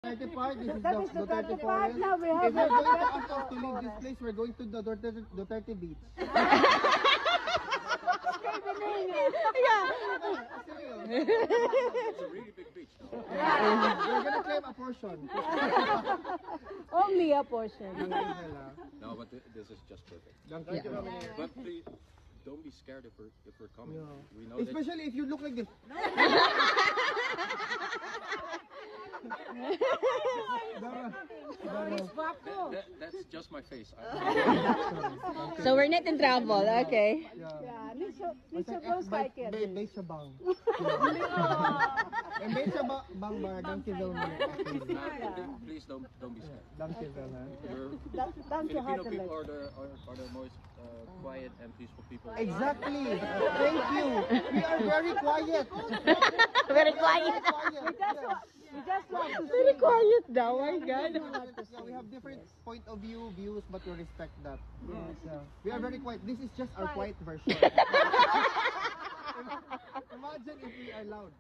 Duterte Park, this is That the is the Duterte Duterte Park. Forest. Now we have If we're the going to Duterte ask us to leave this Forest. place, we're going to the Duterte Beach. It's a really big beach. We're gonna claim a portion. Only a portion. No, but this is just perfect. Thank you. But please, don't be scared if we're coming. No. We know that Especially if you look like this. that's just my face. So we're not in trouble, okay? Yeah, need to close like it. May shabang. May shabang ba? Danke daw mo. Please don't be scared. Danke daw ha. Thank you, Filipino people heartily. are the most quiet and peaceful people. Exactly. Thank you. We are very quiet. Very quiet. We just want to Very see. quiet daw, my God. Yeah, we have different point of views, but we respect that. Yeah. We are very quiet. This is just our quiet version. Imagine if we are loud.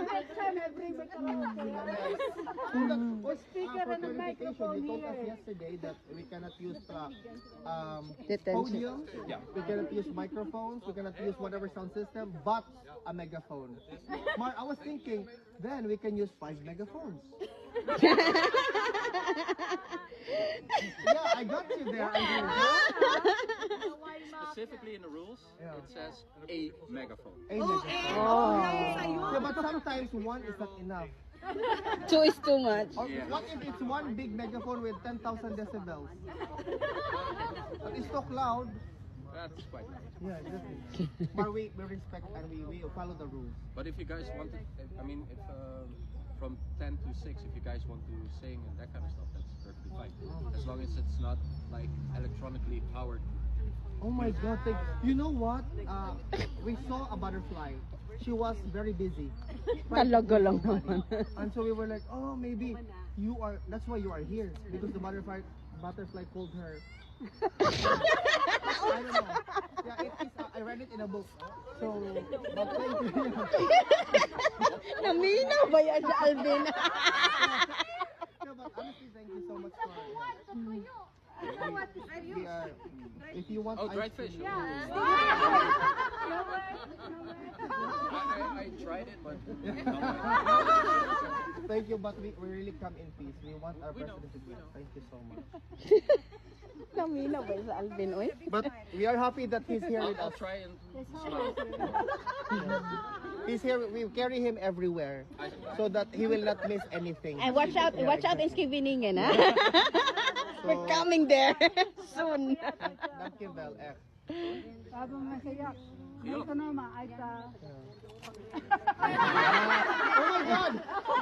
Next time I bring the speaker and the microphone You told us here. yesterday that we cannot use Detention. podium, we cannot use microphones, we cannot use whatever sound system, but a megaphone. Mar, I was thinking, then we can use 5 megaphones. Yeah, I got you there. Specifically in the rules, Yeah. it says a megaphone. A megaphone. Yeah, but sometimes one is not enough. 2 is too much. Or Yeah. what if it's one big megaphone with 10,000 decibels? But it's so loud. That's quite nice. Yeah, exactly. But we respect and we follow the rules. But if you guys want to, I mean, if from 10 to 6, if you guys want to sing and that kind of stuff, that's perfectly fine. As long as it's not like electronically powered. Oh my God! You know what? We saw a butterfly. She was very busy. Talaga lang naman. And so we were like, oh, maybe you are. That's why you are here because the butterfly called her. I don't know. Yeah, it is. I read it in a book. So, but thank you. Naminaw ba yan sa Alvin? No, but honestly, thank you so much for. We are. If you want, Oh, ice dried cream, fish. I tried it, but Thank you, but we really come in peace. We want our president to be. Thank you so much. Naminaw ba yan sa Alvin, oy? But we are happy that he's here with I'll us. try and smile. He's here. We carry him everywhere so that he will not miss anything. And watch out in Skiveningen, ha? We're coming there soon. Danke wel, echt. Sabi mo siya, ito naman ay ka. Oh my God!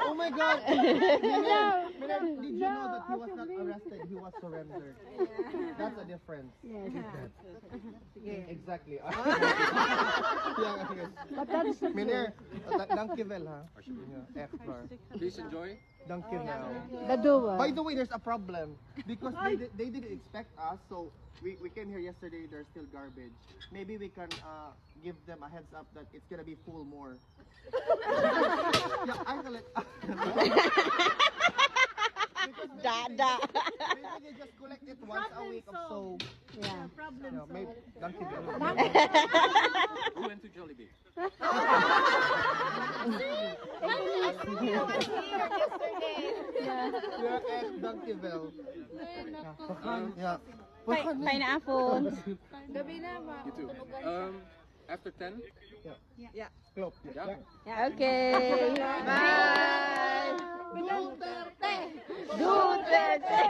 Oh my God! Milan, did you know that he was not arrested? He was surrendered. That's a difference. Yes. Exactly. Yeah, yes. But that is the Meneer, danke wel, ha? Yeah, echt waar. Please enjoy. Danke wel. the duo. By the way, there's a problem because they didn't expect us, so we came here yesterday. There's still garbage. Maybe we can give them a heads up that it's gonna be full more. Yeah, I'm gonna. Dada. Maybe they just collect it once a week of soap. Yeah. Yeah, maybe. Danke wel. Who went to Jollibee? Yeah, echt, danke wel. Ja. Pineapple. You too. After 10? Klopt. Yeah. Yeah, okay. Bye. Duterte! Duterte.